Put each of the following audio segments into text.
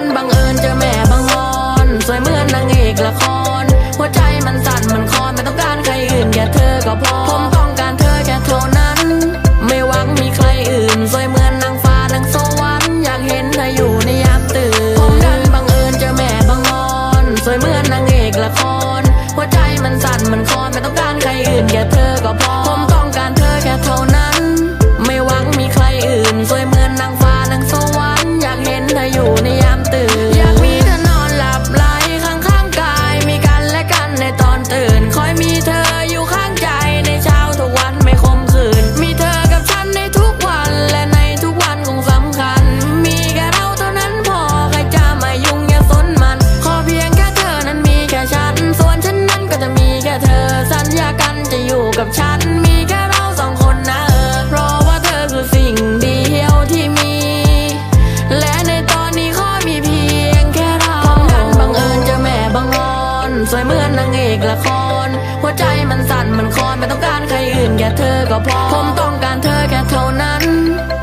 นบังเอิญเจอแม่บางอ่อนสวยเหมือนนางเอกละครหัวใจมันสั่นมันคลอนไม่ต้องการใครอื่นแค่เธอก็พอผมต้องการเธอแค่เท่านั้นไม่หวังมีใครอื่นสวยเหมือนนางฟ้านางสวรรค์อยากเห็นเธออยู่ในยามตื่นผมดันบังเอิญเจอแม่บางอ่อนสวยเหมือนนางเอกละครหัวใจมันสั่นมันคลอนไม่ต้องการใครอื่นแค่เธอก็พอผมต้องการเธอแค่เท่านั้นไม่หวังมีใครอื่นสวยเหมือนนางฟ้านางสวรรค์อยากเห็นเธออยู่ในยามตื่นอยากมีเธอนอนหลับไหลข้างกายมีกันและกันในตอนตื่นคอยมีเธออยู่ข้างใจในเช้าทุกวันไม่คมคืนมีเธอกับฉันในทุกวันและในทุกวันคงสำคัญมีแค่เราเท่านั้นพอใครจะมายุ่งอย่าสนมันขอเพียงแค่เธอนั้นมีแค่ฉันส่วนฉันนั้นก็จะมีแค่เธอสัญญากันจะอยู่กับฉันมีแค่เราสองคนนะเพราะว่าเธอคือสิ่งเดียวที่มีและในตอนนี้ขอมีเพียงแค่เราผมดันบังเอิญเจอแม่บางอ่อนสวยเหมือนนางเอกละครหัวใจมันสั่นมันคลอนไม่ต้องการใครอื่นแค่เธอก็พอผมต้องการเธอแค่เท่านั้น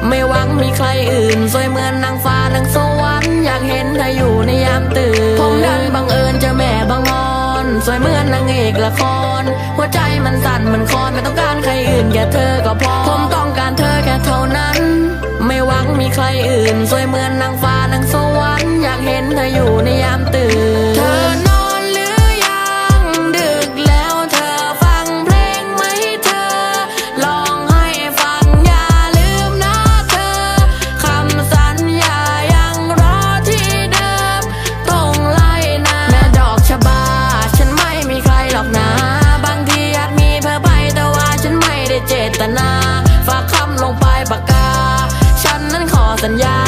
ไม่หวังมีใครอื่นสวยเหมือนนางฟ้านางสวรรค์อยากเห็นเธออยู่ในยามตื่นผมดันบังเอิญเจอแม่บางอ่อนสวยเหมือนนางเอกละครหัวใจมันสั่นมันคลอนไม่ต้องการใครอื่นแค่เธอก็พอผมต้องการเธอแค่เท่านั้นไม่หวังมีใครอื่นสวยเหมือนนางฟ้านางสวรรค์อยากเห็นเธออยู่ในยามตื่นเธอนอนหรือยังดึกแล้วเธอฟังเพลงไหมเธอลองให้ฟังอย่าลืมนะเธอคำสัญญายังรอที่เดิมต้องไล่นาแม่ดอกชะบาฉันไม่มีใครหรอกนะบางทีอาจมีเพ้อไปแต่ว่าฉันไม่ได้เจตนาฝากคำลงไปปากกาฉันนั้นขอสัญญา